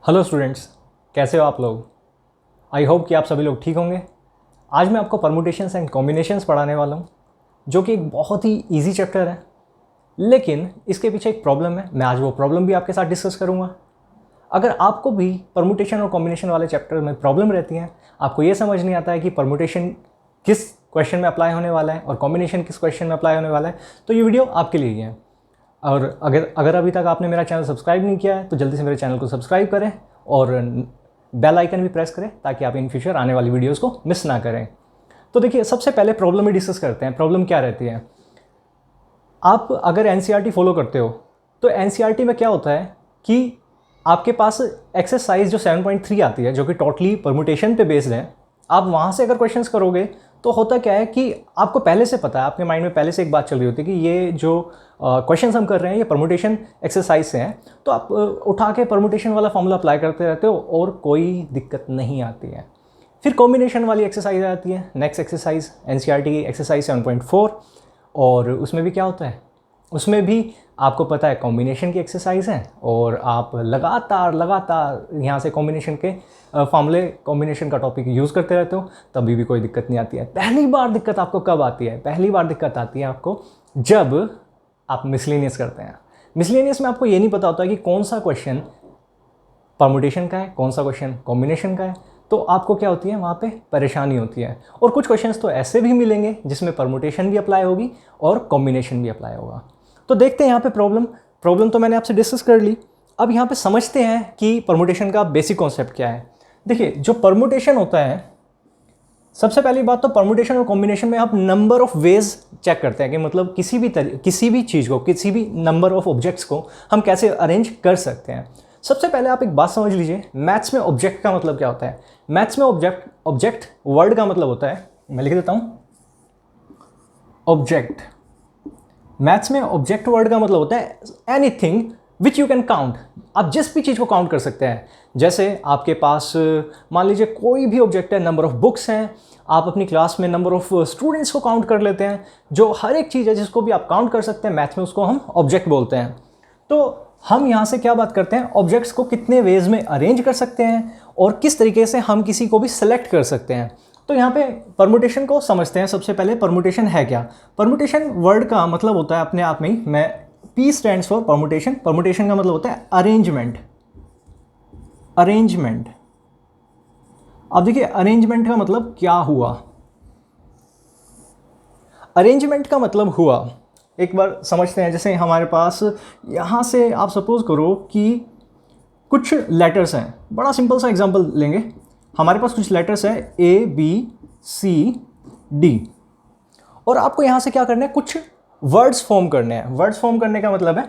Hello students, कैसे हो आप लोग। आई होप कि आप सभी लोग ठीक होंगे। आज मैं आपको परमुटेशंस एंड कॉम्बिनेशंस पढ़ाने वाला हूँ, जो कि एक बहुत ही इजी चैप्टर है। लेकिन इसके पीछे एक प्रॉब्लम है। मैं आज वो प्रॉब्लम भी आपके साथ डिस्कस करूँगा। अगर आपको भी परमुटेशन और कॉम्बिनेशन वाले चैप्टर में प्रॉब्लम रहती है, आपको ये समझ नहीं आता है कि परमुटेशन किस क्वेश्चन में अप्लाई होने वाला है और कॉम्बिनेशन किस क्वेश्चन में अप्लाई होने वाला है, तो ये वीडियो आपके लिए ही है। और अगर अभी तक आपने मेरा चैनल सब्सक्राइब नहीं किया है तो जल्दी से मेरे चैनल को सब्सक्राइब करें और बेल आइकन भी प्रेस करें ताकि आप इन फ्यूचर आने वाली वीडियोस को मिस ना करें। तो देखिए, सबसे पहले प्रॉब्लम ही डिस्कस करते हैं। प्रॉब्लम क्या रहती है? आप अगर एनसीईआरटी फॉलो करते हो तो एनसीईआरटी में क्या होता है कि आपके पास एक्सरसाइज जो 7.3 आती है, जो कि टोटली परमुटेशन पे बेस्ड है, आप वहाँ से अगर क्वेश्चंस करोगे तो होता क्या है कि आपको पहले से पता है, आपके माइंड में पहले से एक बात चल रही होती है कि ये जो क्वेश्चंस हम कर रहे हैं ये परमुटेशन एक्सरसाइज से हैं, तो आप उठा के परमुटेशन वाला फॉर्मूला अप्लाई करते रहते हो और कोई दिक्कत नहीं आती है। फिर कॉम्बिनेशन वाली एक्सरसाइज आती है, नेक्स्ट एक्सरसाइज एनसीईआरटी की एक्सरसाइज 7.4, और उसमें भी क्या होता है, उसमें भी आपको पता है कॉम्बिनेशन की एक्सरसाइज है और आप लगातार यहाँ से कॉम्बिनेशन के फॉर्मूले, कॉम्बिनेशन का टॉपिक यूज़ करते रहते हो, तभी भी कोई दिक्कत नहीं आती है। पहली बार दिक्कत आपको कब आती है? पहली बार दिक्कत आती है आपको जब आप मिसलेनियस करते हैं। मिसलेनियस में आपको ये नहीं पता होता कि कौन सा क्वेश्चन परमुटेशन का है, कौन सा क्वेश्चन कॉम्बिनेशन का है, तो आपको क्या होती है, वहाँ पे परेशानी होती है। और कुछ क्वेश्चंस तो ऐसे भी मिलेंगे जिसमें परमुटेशन भी अप्लाई होगी और कॉम्बिनेशन भी अप्लाई होगा। तो देखते हैं यहाँ पे प्रॉब्लम तो मैंने आपसे डिस्कस कर ली। अब यहाँ पे समझते हैं कि परमुटेशन का बेसिक कॉन्सेप्ट क्या है। देखिए, जो परमुटेशन होता है, सबसे पहली बात तो परमुटेशन और कॉम्बिनेशन में आप नंबर ऑफ वेज चेक करते हैं कि मतलब किसी भी चीज़ को, किसी भी नंबर ऑफ ऑब्जेक्ट्स को हम कैसे अरेंज कर सकते हैं। सबसे पहले आप एक बात समझ लीजिए, मैथ्स में ऑब्जेक्ट का मतलब क्या होता है। मैथ्स में ऑब्जेक्ट वर्ड का मतलब होता है, मैं लिख देता हूँ, ऑब्जेक्ट। मैथ्स में ऑब्जेक्ट वर्ड का मतलब होता है anything which you can count. आप जिस भी चीज़ को काउंट कर सकते हैं। जैसे आपके पास मान लीजिए कोई भी ऑब्जेक्ट है, नंबर ऑफ बुक्स हैं, आप अपनी क्लास में नंबर ऑफ स्टूडेंट्स को काउंट कर लेते हैं। जो हर एक चीज़ है जिसको भी आप काउंट कर सकते हैं, मैथ्स में उसको हम ऑब्जेक्ट बोलते हैं। तो हम यहाँ से क्या बात करते हैं, ऑब्जेक्ट्स को कितने वेज में अरेंज कर सकते हैं और किस तरीके से हम किसी को भी सेलेक्ट कर सकते हैं। तो यहाँ पे परमुटेशन को समझते हैं। सबसे पहले परमुटेशन है क्या? परमुटेशन वर्ड का मतलब होता है अपने आप में ही, मैं P stands for permutation. Permutation का मतलब होता है अरेंजमेंट। अब देखिए, अरेंजमेंट का मतलब क्या हुआ। अरेंजमेंट का मतलब हुआ, एक बार समझते हैं। जैसे हमारे पास यहाँ से आप सपोज करो कि कुछ लेटर्स हैं, बड़ा सिंपल सा एग्जांपल लेंगे। हमारे पास कुछ लेटर्स है ABCD, और आपको यहाँ से क्या करना है, कुछ वर्ड्स फॉर्म करने हैं। वर्ड्स फॉर्म करने का मतलब है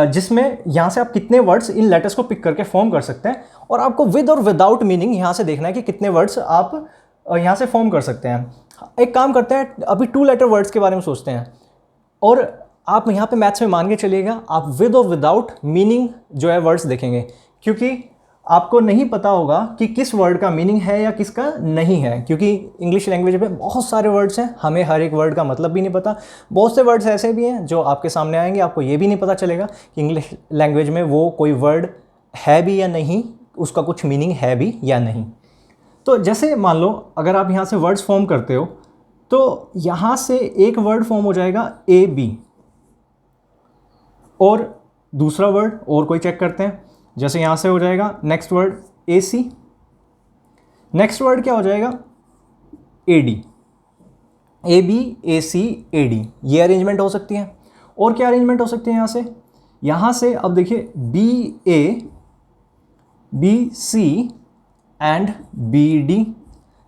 जिसमें यहाँ से आप कितने वर्ड्स इन लेटर्स को पिक करके फॉर्म कर सकते हैं, और आपको विद और विदाउट मीनिंग यहाँ से देखना है कि कितने वर्ड्स आप यहाँ से फॉर्म कर सकते हैं। एक काम करते हैं, अभी 2 लेटर वर्ड्स के बारे में सोचते हैं, और आप यहाँ पे मैथ्स में मान के चलिएगा, आप विद और विदाउट मीनिंग जो है वर्ड्स देखेंगे, क्योंकि आपको नहीं पता होगा कि किस वर्ड का मीनिंग है या किसका नहीं है। क्योंकि इंग्लिश लैंग्वेज में बहुत सारे वर्ड्स हैं, हमें हर एक वर्ड का मतलब भी नहीं पता। बहुत से वर्ड्स ऐसे भी हैं जो आपके सामने आएंगे, आपको ये भी नहीं पता चलेगा कि इंग्लिश लैंग्वेज में वो कोई वर्ड है भी या नहीं, उसका कुछ मीनिंग है भी या नहीं। तो जैसे मान लो, अगर आप यहाँ से वर्ड्स फॉर्म करते हो तो यहाँ से एक वर्ड फॉर्म हो जाएगा AB, और दूसरा वर्ड और कोई चेक करते हैं। जैसे यहाँ से हो जाएगा next word AC, next word क्या हो जाएगा AD, ABACAD। ये अरेंजमेंट हो सकती है। और क्या अरेंजमेंट हो सकती है यहाँ से अब देखिए BABC एंड BD,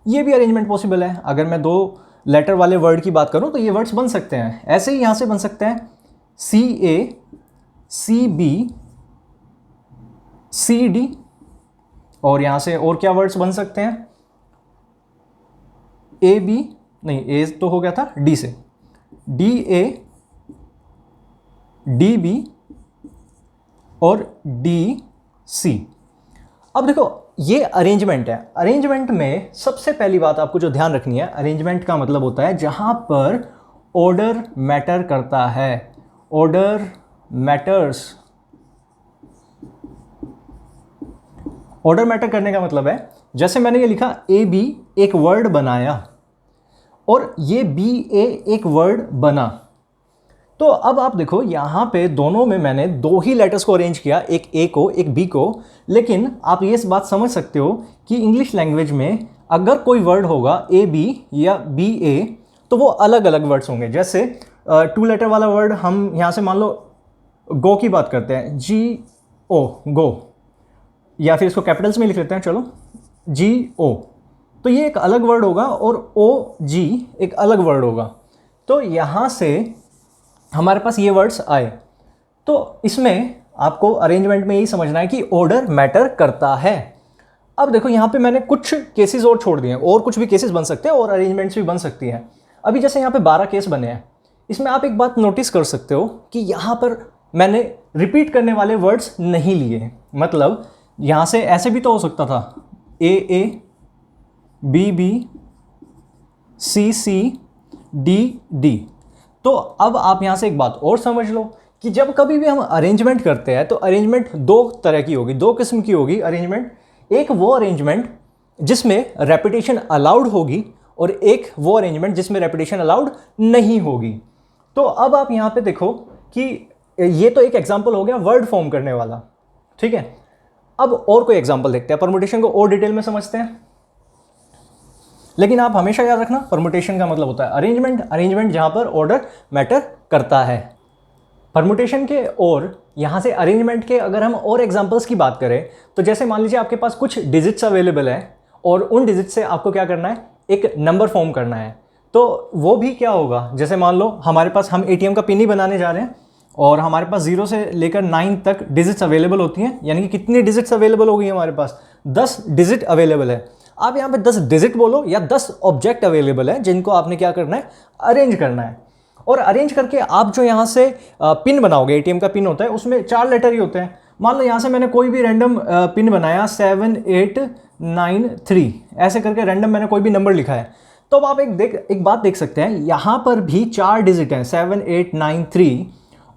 ये भी अरेंजमेंट पॉसिबल है। अगर मैं 2 लेटर वाले वर्ड की बात करूं तो ये वर्ड्स बन सकते हैं। ऐसे ही यहाँ से बन सकते हैं CACBCD, और यहाँ से और क्या वर्ड्स बन सकते हैं, AB, नहीं A तो हो गया था, D से DADB और DC। अब देखो, ये अरेंजमेंट है। अरेंजमेंट में सबसे पहली बात आपको जो ध्यान रखनी है, अरेंजमेंट का मतलब होता है जहां पर ऑर्डर मैटर करता है। ऑर्डर मैटर्स ऑर्डर मैटर करने का मतलब है, जैसे मैंने ये लिखा ए बी एक वर्ड बनाया और ये बी ए एक वर्ड बना, तो अब आप देखो यहाँ पे दोनों में मैंने दो ही लेटर्स को अरेंज किया, एक ए को एक बी को। लेकिन आप ये इस बात समझ सकते हो कि इंग्लिश लैंग्वेज में अगर कोई वर्ड होगा ए बी या बी ए तो वो अलग अलग वर्ड्स होंगे। जैसे 2 लेटर वाला वर्ड हम यहाँ से मान लो गो की बात करते हैं, जी ओ गो, या फिर इसको कैपिटल्स में लिख लेते हैं, चलो जी ओ, तो ये एक अलग वर्ड होगा और ओ जी एक अलग वर्ड होगा। तो यहाँ से हमारे पास ये वर्ड्स आए, तो इसमें आपको अरेंजमेंट में यही समझना है कि ऑर्डर मैटर करता है। अब देखो यहाँ पे मैंने कुछ केसेस और छोड़ दिए हैं, और कुछ भी केसेस बन सकते हैं और अरेंजमेंट्स भी बन सकती हैं। अभी जैसे यहाँ पे 12 केस बने हैं, इसमें आप एक बात नोटिस कर सकते हो कि यहाँ पर मैंने रिपीट करने वाले वर्ड्स नहीं लिए। मतलब यहाँ से ऐसे भी तो हो सकता था, A A B B C C D D. तो अब आप यहाँ से एक बात और समझ लो कि जब कभी भी हम अरेंजमेंट करते हैं तो अरेंजमेंट दो तरह की होगी, दो किस्म की होगी अरेंजमेंट। एक वो अरेंजमेंट जिसमें रेपिटेशन अलाउड होगी और एक वो अरेंजमेंट जिसमें रेपिटेशन अलाउड नहीं होगी। तो अब आप यहाँ पे देखो कि ये तो एक एग्जांपल हो गया वर्ड फॉर्म करने वाला, ठीक है। अब और कोई एग्जांपल देखते हैं, परमुटेशन को और डिटेल में समझते हैं। लेकिन आप हमेशा याद रखना परमुटेशन का मतलब होता है अरेंजमेंट, अरेंजमेंट जहाँ पर ऑर्डर मैटर करता है। परमुटेशन के और यहाँ से अरेंजमेंट के अगर हम और एग्जांपल्स की बात करें तो जैसे मान लीजिए आपके पास कुछ डिजिट्स अवेलेबल है और उन डिजिट से आपको क्या करना है, एक नंबर फॉर्म करना है। तो वो भी क्या होगा, जैसे मान लो हमारे पास हम एटीएम का पिन ही बनाने जा रहे हैं और हमारे पास 0 से लेकर 9 तक डिजिट्स अवेलेबल होती हैं, यानी कि कितनी डिजिट्स अवेलेबल हो गई हमारे पास, 10 डिजिट अवेलेबल है। आप यहाँ पे 10 डिजिट बोलो या 10 ऑब्जेक्ट अवेलेबल है जिनको आपने क्या करना है, अरेंज करना है। और अरेंज करके आप जो यहाँ से पिन बनाओगे, एटीएम का पिन होता है उसमें 4 लेटर ही होते हैं। मान लो यहाँ से मैंने कोई भी रैंडम पिन बनाया 7893, ऐसे करके रैंडम मैंने कोई भी नंबर लिखा है। तो अब आप एक बात देख सकते हैं, यहाँ पर भी 4 डिजिट हैं 7893,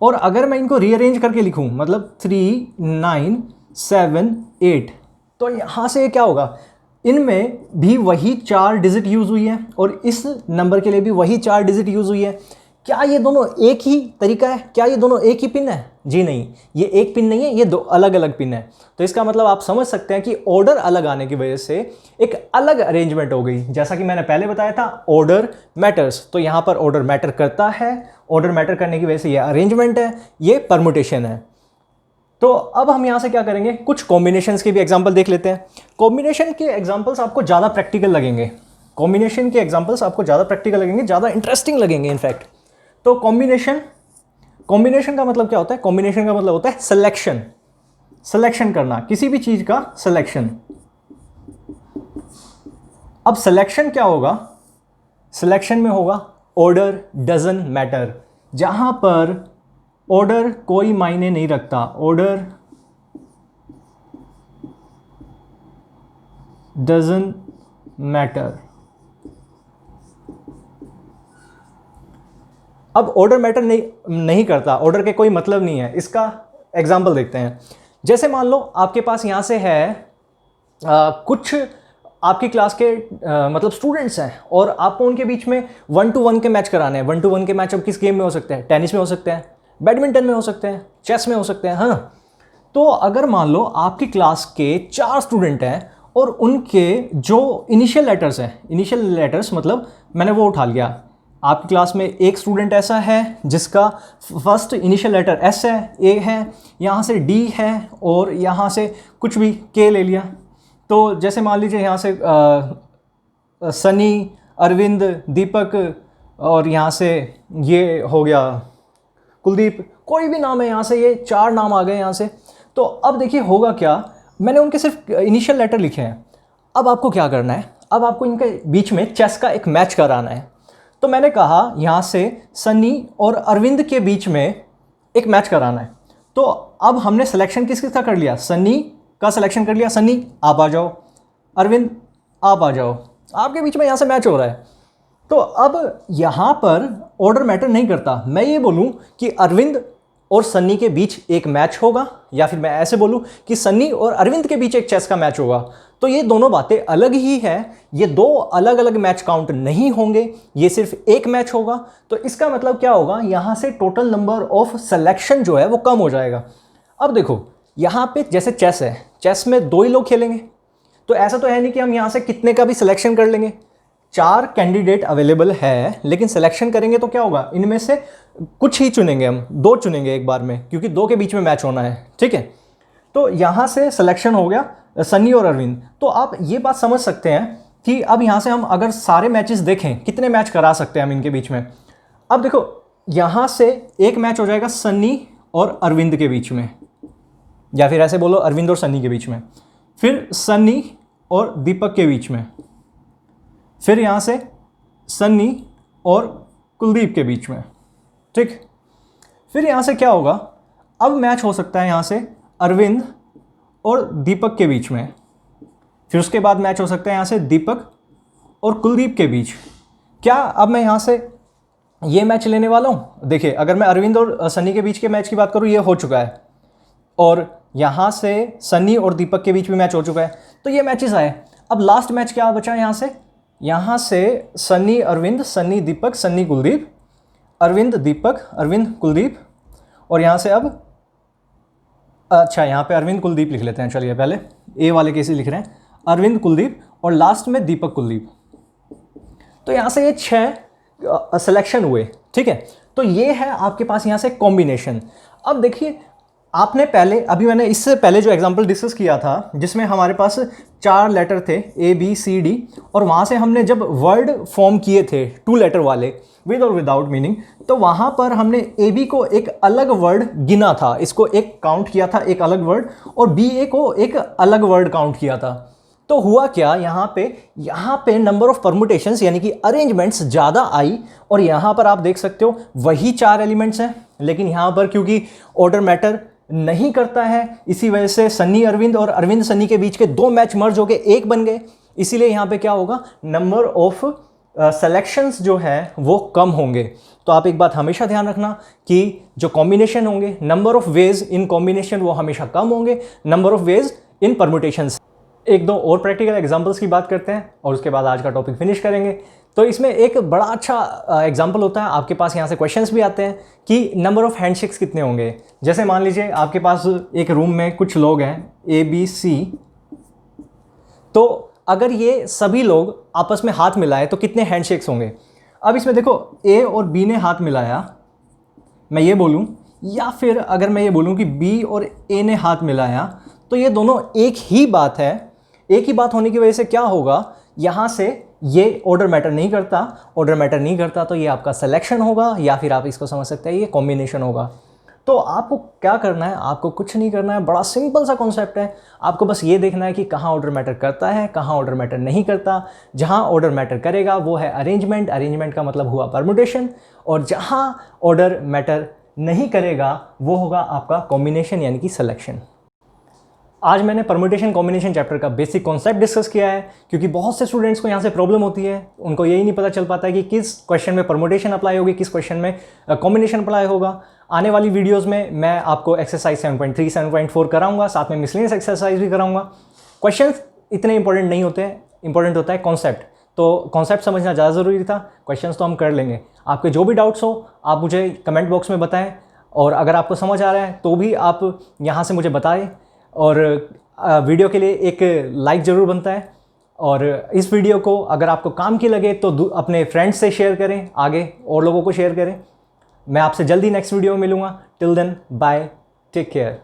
और अगर मैं इनको रीअरेंज करके लिखूँ मतलब 3978, तो यहाँ से क्या होगा, इनमें भी वही 4 डिजिट यूज़ हुई है और इस नंबर के लिए भी वही 4 डिजिट यूज़ हुई है। क्या ये दोनों एक ही तरीका है, क्या ये दोनों एक ही पिन है? जी नहीं, ये एक पिन नहीं है, ये दो अलग अलग पिन है। तो इसका मतलब आप समझ सकते हैं कि ऑर्डर अलग आने की वजह से एक अलग अरेंजमेंट हो गई। जैसा कि मैंने पहले बताया था ऑर्डर मैटर्स, तो यहाँ पर ऑर्डर मैटर करता है, ऑर्डर मैटर करने की वजह से ये अरेंजमेंट है, ये परमुटेशन है। तो अब हम यहाँ से क्या करेंगे, कुछ कॉम्बिनेशंस के भी एग्जांपल देख लेते हैं। कॉम्बिनेशन के एग्जांपल्स आपको ज़्यादा प्रैक्टिकल लगेंगे, कॉम्बिनेशन के एग्जांपल्स आपको ज़्यादा प्रैक्टिकल लगेंगे, ज़्यादा इंटरेस्टिंग लगेंगे इनफैक्ट। तो कॉम्बिनेशन का मतलब क्या होता है, कॉम्बिनेशन का मतलब होता है सिलेक्शन करना, किसी भी चीज़ का सिलेक्शन। अब सिलेक्शन क्या होगा, सिलेक्शन में होगा ऑर्डर डजंट मैटर, जहां पर ऑर्डर कोई मायने नहीं रखता, ऑर्डर डजंट मैटर। अब ऑर्डर मैटर नहीं करता, ऑर्डर के कोई मतलब नहीं है, इसका एग्जाम्पल देखते हैं। जैसे मान लो आपके पास यहाँ से है कुछ आपकी क्लास के मतलब स्टूडेंट्स हैं और आपको उनके बीच में 1 to 1 के मैच कराने हैं। 1 to 1 के मैच अब किस गेम में हो सकते हैं, टेनिस में हो सकते हैं, बैडमिंटन में हो सकते हैं, चेस में हो सकते हैं, है ना। तो अगर मान लो आपकी क्लास के 4 स्टूडेंट हैं और उनके जो इनिशियल लेटर्स हैं, इनिशियल लेटर्स मतलब मैंने वो उठा लिया, आपकी क्लास में एक स्टूडेंट ऐसा है जिसका फर्स्ट इनिशियल लेटर एस है, ए है, यहाँ से डी है और यहाँ से कुछ भी के ले लिया। तो जैसे मान लीजिए यहाँ से सनी, अरविंद, दीपक और यहाँ से ये हो गया कुलदीप, कोई भी नाम है, यहाँ से ये 4 नाम आ गए यहाँ से। तो अब देखिए होगा क्या, मैंने उनके सिर्फ इनिशियल लेटर लिखे हैं। अब आपको क्या करना है, अब आपको इनके बीच में चेस का एक मैच कराना है। तो मैंने कहा यहाँ से सनी और अरविंद के बीच में एक मैच कराना है। तो अब हमने सिलेक्शन किसका कर लिया, सनी का सिलेक्शन कर लिया, सनी आप आ जाओ, अरविंद आप आ जाओ, आपके बीच में यहाँ से मैच हो रहा है। तो अब यहाँ पर ऑर्डर मैटर नहीं करता, मैं ये बोलूँ कि अरविंद और सन्नी के बीच एक मैच होगा, या फिर मैं ऐसे बोलूं कि सन्नी और अरविंद के बीच एक चेस का मैच होगा। तो ये दोनों बातें अलग ही है, ये दो अलग अलग मैच काउंट नहीं होंगे, ये सिर्फ एक मैच होगा। तो इसका मतलब क्या होगा, यहां से टोटल नंबर ऑफ सिलेक्शन जो है वो कम हो जाएगा। अब देखो यहां पे जैसे चेस है, चेस में दो ही लोग खेलेंगे, तो ऐसा तो है नहीं कि हम यहां से कितने का भी सिलेक्शन कर लेंगे। 4 कैंडिडेट अवेलेबल है, लेकिन सिलेक्शन करेंगे तो क्या होगा, इनमें से कुछ ही चुनेंगे, हम 2 चुनेंगे एक बार में, क्योंकि 2 के बीच में मैच होना है, ठीक है। तो यहां से सिलेक्शन हो गया सन्नी और अरविंद। तो आप ये बात समझ सकते हैं कि अब यहां से हम अगर सारे मैचेस देखें, कितने मैच करा सकते हैं हम इनके बीच में। अब देखो यहां से एक मैच हो जाएगा सन्नी और अरविंद के बीच में, या फिर ऐसे बोलो अरविंद और सन्नी के बीच में, फिर सन्नी और दीपक के बीच में, फिर यहां से सन्नी और कुलदीप के बीच में, ठीक। फिर यहां से क्या होगा, अब मैच हो सकता है यहां से अरविंद और दीपक के बीच में, फिर उसके बाद मैच हो सकता है यहां से दीपक और कुलदीप के बीच। क्या अब मैं यहां से ये मैच लेने वाला हूं, देखिए अगर मैं अरविंद और सन्नी के बीच के मैच की बात करूं, ये हो चुका है, और यहां से सन्नी और दीपक के बीच में मैच हो चुका है, तो ये मैचेस आए। अब लास्ट मैच क्या बचा यहां से सन्नी अरविंद, सन्नी दीपक, सन्नी कुलदीप, अरविंद दीपक, अरविंद कुलदीप, और यहां से अब अच्छा यहां पे अरविंद कुलदीप लिख लेते हैं, चलिए पहले ए वाले कैसे लिख रहे हैं, अरविंद कुलदीप और लास्ट में दीपक कुलदीप। तो यहां से ये 6 सिलेक्शन हुए, ठीक है। तो ये है आपके पास यहां से कॉम्बिनेशन। अब देखिए आपने पहले, अभी मैंने इससे पहले जो एग्जांपल डिस्कस किया था, जिसमें हमारे पास 4 लेटर थे ABCD, और वहाँ से हमने जब वर्ड फॉर्म किए थे 2 लेटर वाले विद और विदाउट मीनिंग, तो वहाँ पर हमने AB को एक अलग वर्ड गिना था, इसको एक काउंट किया था एक अलग वर्ड, और BA को एक अलग वर्ड काउंट किया था। तो हुआ क्या, यहाँ पे नंबर ऑफ परमुटेशंस यानी कि अरेंजमेंट्स ज़्यादा आई, और यहाँ पर आप देख सकते हो वही 4 एलिमेंट्स हैं, लेकिन यहाँ पर क्योंकि ऑर्डर मैटर नहीं करता है, इसी वजह से सन्नी अरविंद और अरविंद सन्नी के बीच के 2 मैच मर्ज हो गए, एक बन गए। इसीलिए यहाँ पे क्या होगा, नंबर ऑफ सेलेक्शंस जो है वो कम होंगे। तो आप एक बात हमेशा ध्यान रखना कि जो कॉम्बिनेशन होंगे, number of ways in combination वो हमेशा कम होंगे, number of ways in permutations. 1-2 और प्रैक्टिकल एग्जांपल्स की बात करते हैं और उसके बाद आज का टॉपिक फिनिश करेंगे। तो इसमें एक बड़ा अच्छा एग्जांपल होता है, आपके पास यहाँ से क्वेश्चंस भी आते हैं कि नंबर ऑफ हैंडशेक्स कितने होंगे। जैसे मान लीजिए आपके पास एक रूम में कुछ लोग हैं ABC, तो अगर ये सभी लोग आपस में हाथ मिलाए तो कितने हैंडशेक्स होंगे। अब इसमें देखो A और B ने हाथ मिलाया, मैं ये बोलूँ, या फिर अगर मैं ये बोलूँ कि B और A ने हाथ मिलाया, तो ये दोनों एक ही बात है। एक ही बात होने की वजह से क्या होगा, यहाँ से ये ऑर्डर मैटर नहीं करता, ऑर्डर मैटर नहीं करता तो ये आपका सिलेक्शन होगा, या फिर आप इसको समझ सकते हैं ये कॉम्बिनेशन होगा। तो आपको क्या करना है, आपको कुछ नहीं करना है, बड़ा सिंपल सा कॉन्सेप्ट है। आपको बस ये देखना है कि कहाँ ऑर्डर मैटर करता है, कहाँ ऑर्डर मैटर नहीं करता। जहाँ ऑर्डर मैटर करेगा वो है अरेंजमेंट, अरेंजमेंट का मतलब हुआ परमुटेशन, और जहाँ ऑर्डर मैटर नहीं करेगा वो होगा आपका कॉम्बिनेशन यानी कि सिलेक्शन। आज मैंने परमुटेशन कॉम्बिनेशन चैप्टर का बेसिक कॉन्सेप्ट डिस्कस किया है, क्योंकि बहुत से स्टूडेंट्स को यहाँ से प्रॉब्लम होती है, उनको यही नहीं पता चल पाता है कि किस क्वेश्चन में परमुटेशन अप्लाई होगी, किस क्वेश्चन में कॉम्बिनेशन अप्लाई होगा। आने वाली वीडियोस में मैं आपको एक्सरसाइज 7.3, 7.4 कराऊंगा, साथ में मिसलेनियस एक्सरसाइज भी कराऊंगा। क्वेश्चंस इतने इंपॉर्टेंट नहीं होते हैं, इंपॉर्टेंट होता है कॉन्सेप्ट। तो कॉन्सेप्ट समझना ज़्यादा ज़रूरी था, क्वेश्चंस तो हम कर लेंगे। आपके जो भी डाउट्स हो आप मुझे कमेंट बॉक्स में बताएं, और अगर आपको समझ आ रहा है तो भी आप यहाँ से मुझे बताएं, और वीडियो के लिए एक लाइक ज़रूर बनता है। और इस वीडियो को अगर आपको काम की लगे तो अपने फ्रेंड्स से शेयर करें, आगे और लोगों को शेयर करें। मैं आपसे जल्दी नेक्स्ट वीडियो में मिलूँगा। Till then bye, take care.